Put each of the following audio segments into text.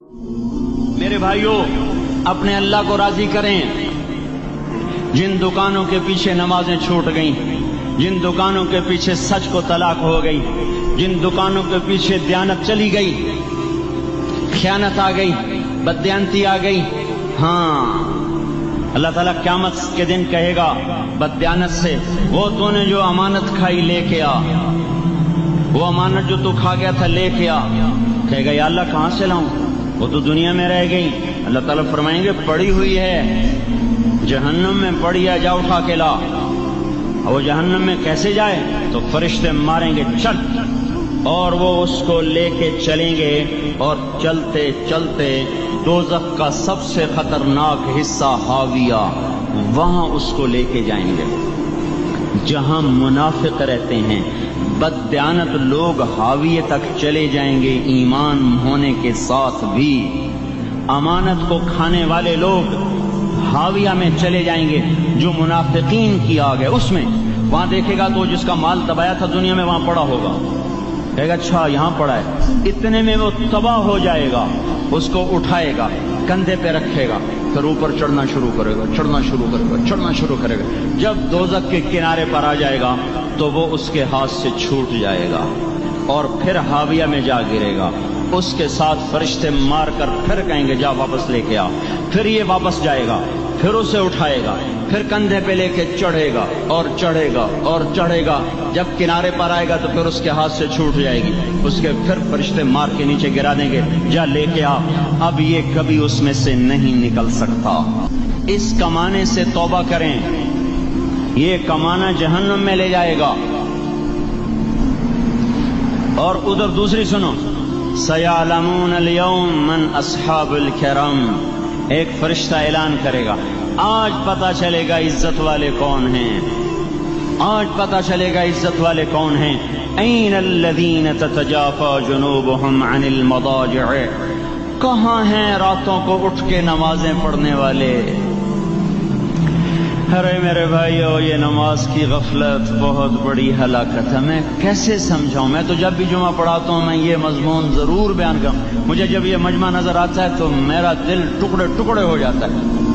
میرے بھائیوں، اپنے اللہ کو راضی کریں۔ جن دکانوں کے پیچھے نمازیں چھوٹ گئیں، جن دکانوں کے پیچھے سچ کو طلاق ہو گئی، جن دکانوں کے پیچھے دیانت چلی گئی، خیانت آ گئی، بددیانتی آ گئی، ہاں اللہ تعالیٰ قیامت کے دن کہے گا بددیانت سے، وہ تو نے جو امانت کھائی لے کے آ، وہ امانت جو تو کھا گیا تھا لے کے آ۔ کہے گا یا اللہ کہاں سے لاؤں، وہ تو دنیا میں رہ گئی۔ اللہ تعالیٰ فرمائیں گے پڑی ہوئی ہے جہنم میں، پڑی ہے، جا اٹھا کے لا۔ وہ جہنم میں کیسے جائے؟ تو فرشتے ماریں گے چل، اور وہ اس کو لے کے چلیں گے، اور چلتے چلتے دوزخ کا سب سے خطرناک حصہ حاویہ، وہاں اس کو لے کے جائیں گے جہاں منافق رہتے ہیں۔ بددیانت لوگ حاویہ تک چلے جائیں گے ایمان ہونے کے ساتھ بھی۔ امانت کو کھانے والے لوگ حاویہ میں چلے جائیں گے، جو منافقین کی آگ ہے اس میں۔ وہاں دیکھے گا تو جس کا مال دبایا تھا دنیا میں وہاں پڑا ہوگا، کہے گا اچھا یہاں پڑا ہے، اتنے میں وہ تباہ ہو جائے گا، اس کو اٹھائے گا، کندھے پہ رکھے گا، پھر اوپر چڑھنا شروع کرے گا، چڑھنا شروع کرے گا، چڑھنا شروع کرے گا۔ جب دوزخ کے کنارے پر آ جائے گا تو وہ اس کے ہاتھ سے چھوٹ جائے گا اور پھر حاویہ میں جا گرے گا۔ اس کے ساتھ فرشتے مار کر پھر کہیں گے جا واپس لے کے آ، پھر یہ واپس جائے گا، پھر اسے اٹھائے گا، پھر کندھے پہ لے کے چڑھے گا اور چڑھے گا اور چڑھے گا۔ جب کنارے پر آئے گا تو پھر اس کے ہاتھ سے چھوٹ جائے گی، اس کے پھر فرشتے مار کے نیچے گرا دیں گے، جا لے کے آ۔ اب یہ کبھی اس میں سے نہیں نکل سکتا۔ اس کمانے سے توبہ کریں، یہ کمانا جہنم میں لے جائے گا۔ اور ادھر دوسری سنو، سَيَعْلَمُونَ الْيَوْمَ مَنْ أَصْحَابُ الْكِرَامِ، ایک فرشتہ اعلان کرے گا آج پتہ چلے گا عزت والے کون ہیں، آج پتہ چلے گا عزت والے کون ہیں۔ أَيْنَ الَّذِينَ تَتَجَافَى جُنُوبُهُمْ عَنِ الْمَضَاجِعِ، کہاں ہیں راتوں کو اٹھ کے نمازیں پڑھنے والے؟ ارے میرے بھائیو، یہ نماز کی غفلت بہت بڑی ہلاکت ہے۔ میں کیسے سمجھاؤں؟ میں تو جب بھی جمعہ پڑھاتا ہوں میں یہ مضمون ضرور بیان کروں۔ مجھے جب یہ مجمع نظر آتا ہے تو میرا دل ٹکڑے ٹکڑے ہو جاتا ہے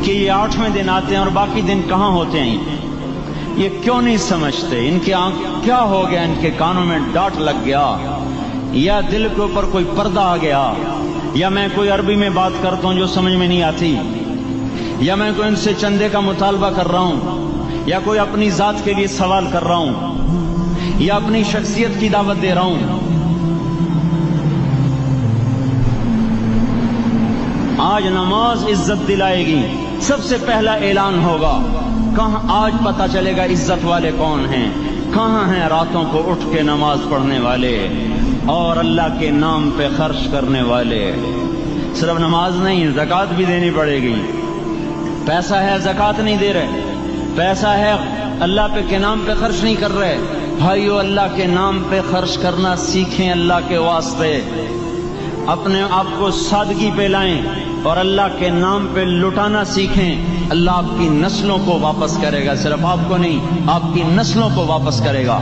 کہ یہ 8ویں دن آتے ہیں اور باقی دن کہاں ہوتے ہیں؟ یہ کیوں نہیں سمجھتے؟ ان کی آنکھ کیا ہو گیا؟ ان کے کانوں میں ڈانٹ لگ گیا، یا دل کے اوپر کوئی پردہ آ گیا، یا میں کوئی عربی میں بات کرتا ہوں جو سمجھ میں نہیں آتی، یا میں کوئی ان سے چندے کا مطالبہ کر رہا ہوں، یا کوئی اپنی ذات کے لیے سوال کر رہا ہوں، یا اپنی شخصیت کی دعوت دے رہا ہوں۔ آج نماز عزت دلائے گی، سب سے پہلا اعلان ہوگا کہاں، آج پتہ چلے گا عزت والے کون ہیں، کہاں ہیں راتوں کو اٹھ کے نماز پڑھنے والے اور اللہ کے نام پہ خرچ کرنے والے۔ صرف نماز نہیں، زکوٰۃ بھی دینی پڑے گی۔ پیسہ ہے زکوٰۃ نہیں دے رہے، پیسہ ہے اللہ پہ کے نام پہ خرچ نہیں کر رہے۔ بھائیو، اللہ کے نام پہ خرچ کرنا سیکھیں، اللہ کے واسطے اپنے آپ کو سادگی پہ لائیں اور اللہ کے نام پہ لٹانا سیکھیں۔ اللہ آپ کی نسلوں کو واپس کرے گا، صرف آپ کو نہیں، آپ کی نسلوں کو واپس کرے گا۔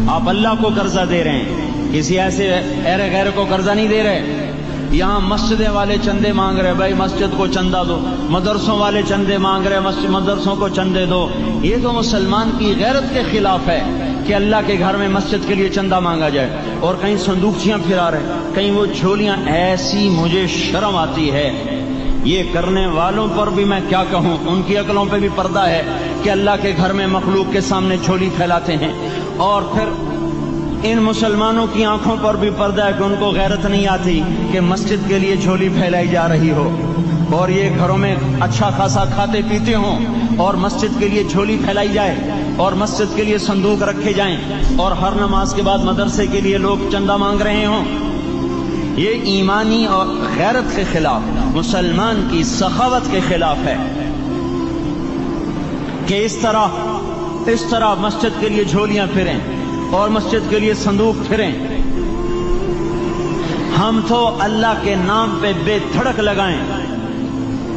آپ اللہ کو قرضہ دے رہے ہیں، کسی ایسے غیر کو قرضہ نہیں دے رہے۔ یہاں مسجدیں والے چندے مانگ رہے، بھائی مسجد کو چندہ دو، مدرسوں والے چندے مانگ رہے، مدرسوں کو چندے دو۔ یہ تو مسلمان کی غیرت کے خلاف ہے کہ اللہ کے گھر میں مسجد کے لیے چندہ مانگا جائے، اور کہیں صندوقچیاں پھرا رہے، کہیں وہ جھولیاں۔ ایسی مجھے شرم آتی ہے، یہ کرنے والوں پر بھی میں کیا کہوں، ان کی عقلوں پہ بھی پردہ ہے کہ اللہ کے گھر میں مخلوق کے سامنے جھولی پھیلاتے ہیں، اور پھر ان مسلمانوں کی آنکھوں پر بھی پردہ ہے کہ ان کو غیرت نہیں آتی کہ مسجد کے لیے جھولی پھیلائی جا رہی ہو، اور یہ گھروں میں اچھا خاصا کھاتے پیتے ہوں اور مسجد کے لیے جھولی پھیلائی جائے اور مسجد کے لیے صندوق رکھے جائیں، اور ہر نماز کے بعد مدرسے کے لیے لوگ چندہ مانگ رہے ہوں۔ یہ ایمانی اور غیرت کے خلاف، مسلمان کی سخاوت کے خلاف ہے کہ اس طرح مسجد کے لیے جھولیاں پھریں اور مسجد کے لیے صندوق پھریں۔ ہم تو اللہ کے نام پہ بے دھڑک لگائیں،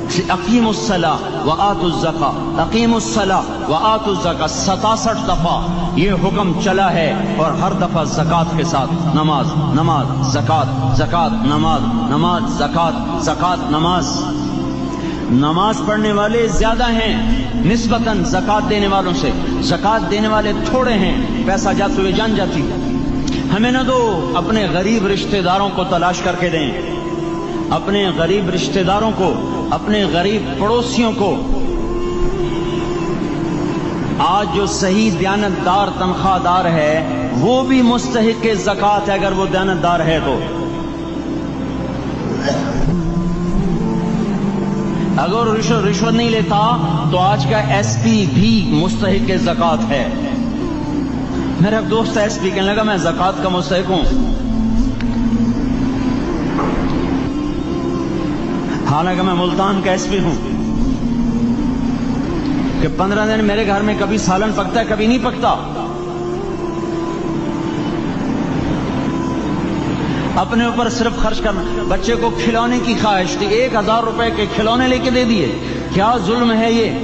اقیم الصلاۃ و آتوا الزکاۃ، اقیم الصلاۃ و آتوا الزکاۃ 67 دفعہ یہ حکم چلا ہے، اور ہر دفعہ زکوٰۃ کے ساتھ نماز نماز زکوٰۃ زکوٰۃ نماز نماز زکوٰۃ زکوٰۃ نماز۔ نماز پڑھنے والے زیادہ ہیں نسبتاً زکوٰۃ دینے والوں سے، زکوٰۃ دینے والے تھوڑے ہیں، پیسہ جاتے ہوئے جان جاتی۔ ہمیں نہ دو، اپنے غریب رشتہ داروں کو تلاش کر کے دیں، اپنے غریب رشتہ داروں کو، اپنے غریب پڑوسیوں کو۔ آج جو صحیح دیانتدار تنخواہ دار ہے وہ بھی مستحق زکوٰۃ ہے، اگر وہ دیانتدار ہے تو۔ اگر رشوت نہیں لیتا تو آج کا ایس پی بھی مستحق زکوٰۃ ہے۔ میرا ایک دوست ایس پی کہنے لگا میں زکوٰۃ کا مستحق ہوں، حالانکہ میں ملتان کا ایس پی ہوں، کہ 15 دن میرے گھر میں کبھی سالن پکتا ہے کبھی نہیں پکتا۔ اپنے اوپر صرف خرچ کرنا، بچے کو کھلونے کی خواہش تھی، 1000 روپے کے کھلونے لے کے دے دیے، کیا ظلم ہے یہ؟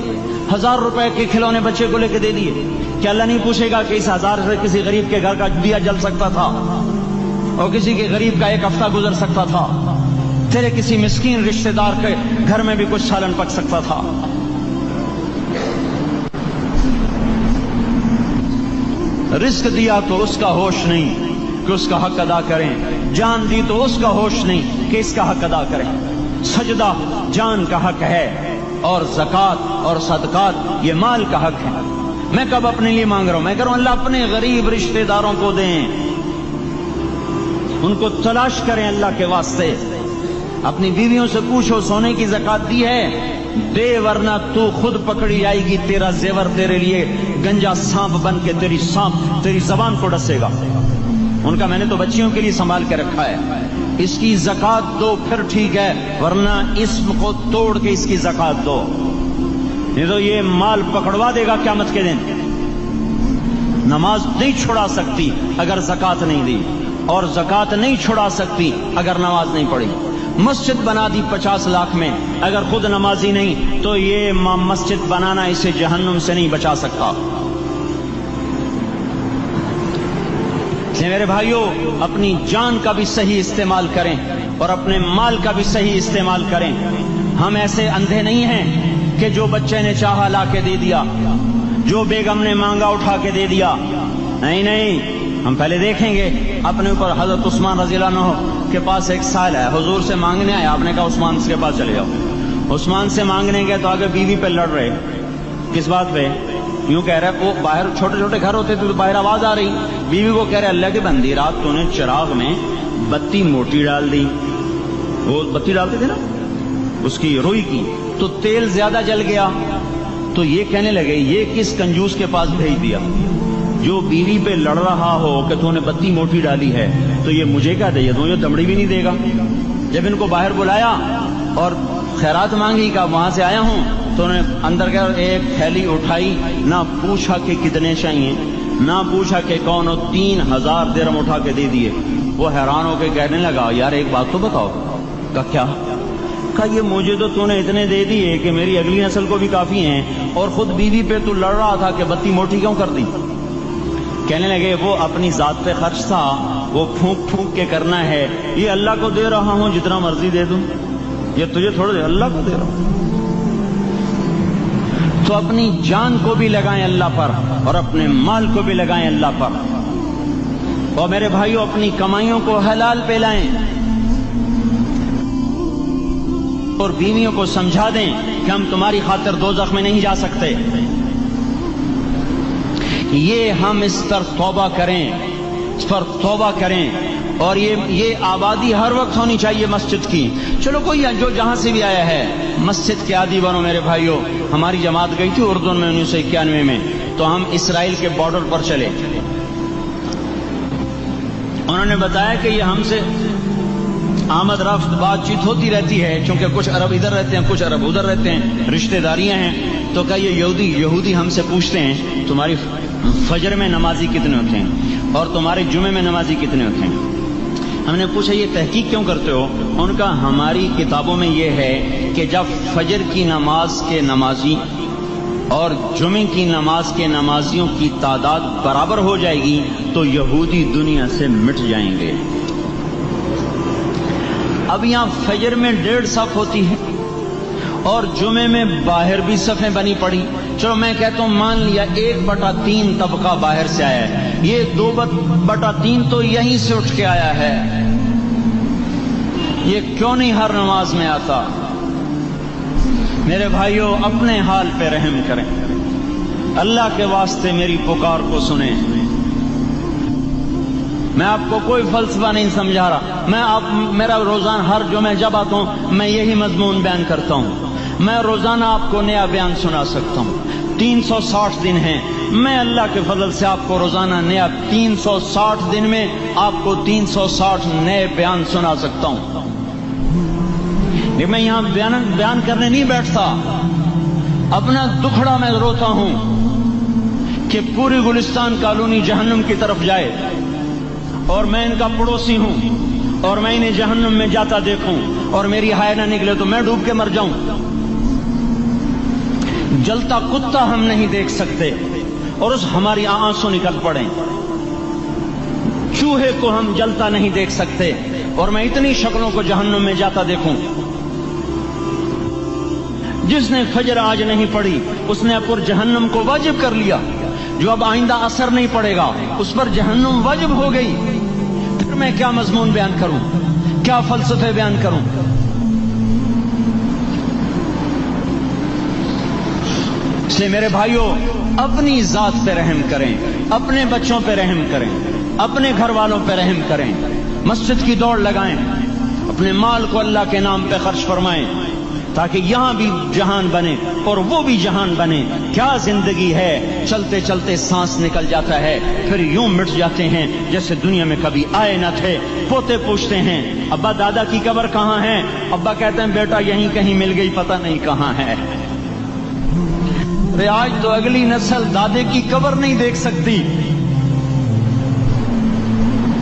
1000 روپے کے کھلونے بچے کو لے کے دے دیے، کیا اللہ نہیں پوچھے گا کہ اس 1000 سے کسی غریب کے گھر کا دیا جل سکتا تھا، اور کسی کے غریب کا ایک ہفتہ گزر سکتا تھا، تیرے کسی مسکین رشتہ دار کے گھر میں بھی کچھ سالن پک سکتا تھا۔ رزق دیا تو اس کا ہوش نہیں کہ اس کا حق ادا کریں، جان دی تو اس کا ہوش نہیں کہ اس کا حق ادا کریں۔ سجدہ جان کا حق ہے، اور زکوٰۃ اور صدقات یہ مال کا حق ہے۔ میں کب اپنے لیے مانگ رہا ہوں؟ میں کہہ رہا ہوں اللہ اپنے غریب رشتہ داروں کو دیں، ان کو تلاش کریں اللہ کے واسطے۔ اپنی بیویوں سے پوچھو سونے کی زکوٰۃ دی ہے؟ دے، ورنہ تو خود پکڑی جائے گی، تیرا زیور تیرے لیے گنجا سانپ بن کے تیری زبان کو ڈسے گا۔ ان کا میں نے تو بچیوں کے لیے سنبھال کے رکھا ہے، اس کی زکوٰۃ دو پھر ٹھیک ہے، ورنہ اسم کو توڑ کے اس کی زکوٰۃ دو، نہیں تو یہ مال پکڑوا دے گا قیامت کے دن۔ نماز نہیں چھڑا سکتی اگر زکوٰۃ نہیں دی، اور زکوٰۃ نہیں چھڑا سکتی اگر نماز نہیں پڑھی۔ مسجد بنا دی 50 لاکھ میں، اگر خود نمازی نہیں تو یہ مسجد بنانا اسے جہنم سے نہیں بچا سکتا۔ میرے بھائیوں، اپنی جان کا بھی صحیح استعمال کریں اور اپنے مال کا بھی صحیح استعمال کریں۔ ہم ایسے اندھے نہیں ہیں کہ جو بچے نے چاہا لا کے دے دیا، جو بیگم نے مانگا اٹھا کے دے دیا، نہیں نہیں، ہم پہلے دیکھیں گے اپنے اوپر۔ حضرت عثمان رضی اللہ عنہ کے پاس ایک سائل ہے، حضور سے مانگنے آیا، آپ نے کہا عثمان کے پاس چلے جاؤ۔ عثمان سے مانگنے گئے تو آگے بیوی پہ لڑ رہے، کس بات پہ؟ یوں کہہ رہے وہ باہر چھوٹے چھوٹے گھر ہوتے تھے تو باہر آواز آ رہی، بیوی کو کہہ رہے اللہ کی بندی رات تو نے چراغ میں بتی موٹی ڈال دی، وہ بتی ڈالتے تھے نا اس کی روئی کی، تو تیل زیادہ جل گیا، تو یہ کہنے لگے یہ کس کنجوس کے پاس بھیج دیا؟ جو بیوی پہ لڑ رہا ہو کہ تو نے بتی موٹی ڈالی ہے تو یہ مجھے کیا دے گا؟ یہ دمڑی بھی نہیں دے گا۔ جب ان کو باہر بلایا اور خیرات مانگی کہ وہاں سے آیا ہوں، تو انہوں نے اندر گیا، ایک تھیلی اٹھائی، نہ پوچھا کہ کتنے چاہیے، نہ پوچھا کہ کون ہو، 3000 درہم اٹھا کے دے دیے۔ وہ حیران ہو کے کہنے لگا یار ایک بات تو بتاؤ۔ کہا کیا؟ کہا یہ مجھے تو نے اتنے دے دیے کہ میری اگلی نسل کو بھی کافی ہیں، اور خود بیوی پہ تو لڑ رہا تھا کہ بتی موٹی کیوں کر دی؟ کہنے لگے وہ اپنی ذات پہ خرچ تھا، وہ پھونک پھونک کے کرنا ہے، یہ اللہ کو دے رہا ہوں جتنا مرضی دے دوں، یہ تجھے تھوڑا دے، اللہ کو دے رہا ہوں۔ تو اپنی جان کو بھی لگائیں اللہ پر اور اپنے مال کو بھی لگائیں اللہ پر، اور میرے بھائیوں اپنی کمائیوں کو حلال پہ لائیں، اور بیویوں کو سمجھا دیں کہ ہم تمہاری خاطر دوزخ میں نہیں جا سکتے۔ یہ ہم اس پر توبہ کریں، اس پر توبہ کریں، اور یہ آبادی ہر وقت ہونی چاہیے مسجد کی۔ چلو کوئی جو جہاں سے بھی آیا ہے مسجد کے عادی بنو میرے بھائیوں۔ ہماری جماعت گئی تھی اردن میں 1991 میں، تو ہم اسرائیل کے بارڈر پر چلے، انہوں نے بتایا کہ یہ ہم سے آمد رفت بات چیت ہوتی رہتی ہے، چونکہ کچھ عرب ادھر رہتے ہیں کچھ عرب ادھر رہتے ہیں، رشتہ داریاں ہیں۔ تو کہ یہ یہودی ہم سے پوچھتے ہیں تمہاری فجر میں نمازی کتنے ہوتے ہیں اور تمہارے جمعے میں نمازی کتنے ہوتے ہیں؟ ہم نے پوچھا یہ تحقیق کیوں کرتے ہو؟ ان کا ہماری کتابوں میں یہ ہے کہ جب فجر کی نماز کے نمازی اور جمعے کی نماز کے نمازیوں کی تعداد برابر ہو جائے گی تو یہودی دنیا سے مٹ جائیں گے۔ اب یہاں فجر میں 1.5 صف ہوتی ہے اور جمعے میں باہر بھی صفیں بنی پڑی، چلو میں کہتا ہوں مان لیا 1/3 طبقہ باہر سے آیا ہے، یہ 2/3 تو یہیں سے اٹھ کے آیا ہے، یہ کیوں نہیں ہر نماز میں آتا؟ میرے بھائیوں اپنے حال پہ رحم کریں، اللہ کے واسطے میری پکار کو سنیں۔ میں آپ کو کوئی فلسفہ نہیں سمجھا رہا، میرا روزانہ ہر جمعہ جب آتا ہوں میں یہی مضمون بیان کرتا ہوں، میں روزانہ آپ کو نیا بیان سنا سکتا ہوں۔ 360 دن ہیں، میں اللہ کے فضل سے آپ کو روزانہ نیا 360 دن میں آپ کو 360 نئے بیان سنا سکتا ہوں۔ میں یہاں بیان کرنے نہیں بیٹھتا، اپنا دکھڑا میں روتا ہوں کہ پوری گلستان کالونی جہنم کی طرف جائے اور میں ان کا پڑوسی ہوں اور میں انہیں جہنم میں جاتا دیکھوں اور میری ہائے نہ نکلے تو میں ڈوب کے مر جاؤں۔ جلتا کتا ہم نہیں دیکھ سکتے اور اس ہماری آنسو نکل پڑیں، چوہے کو ہم جلتا نہیں دیکھ سکتے اور میں اتنی شکلوں کو جہنم میں جاتا دیکھوں۔ جس نے فجر آج نہیں پڑھی اس نے پر جہنم کو واجب کر لیا، جو اب آئندہ اثر نہیں پڑے گا اس پر جہنم واجب ہو گئی، پھر میں کیا مضمون بیان کروں، کیا فلسفے بیان کروں؟ اس لیے میرے بھائیوں اپنی ذات پہ رحم کریں، اپنے بچوں پہ رحم کریں، اپنے گھر والوں پہ رحم کریں، مسجد کی دوڑ لگائیں، اپنے مال کو اللہ کے نام پہ خرچ فرمائیں تاکہ یہاں بھی جہان بنے اور وہ بھی جہان بنے۔ کیا زندگی ہے، چلتے چلتے سانس نکل جاتا ہے پھر یوں مٹ جاتے ہیں جیسے دنیا میں کبھی آئے نہ تھے۔ پوتے پوچھتے ہیں ابا دادا کی قبر کہاں ہے؟ ابا کہتے ہیں بیٹا یہیں کہیں مل گئی، پتہ نہیں کہاں ہے۔ آج تو اگلی نسل دادے کی قبر نہیں دیکھ سکتی،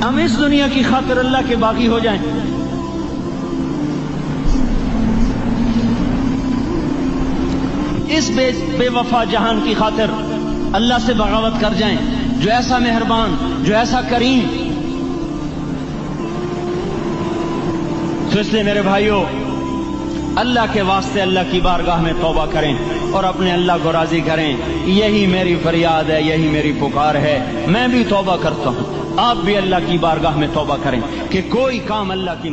ہم اس دنیا کی خاطر اللہ کے باغی ہو جائیں۔ اس بے وفا جہان کی خاطر اللہ سے بغاوت کر جائیں جو ایسا مہربان، جو ایسا کریم۔ تو اس لیے میرے بھائیوں اللہ کے واسطے اللہ کی بارگاہ میں توبہ کریں اور اپنے اللہ کو راضی کریں، یہی میری فریاد ہے، یہی میری پکار ہے۔ میں بھی توبہ کرتا ہوں، آپ بھی اللہ کی بارگاہ میں توبہ کریں کہ کوئی کام اللہ کی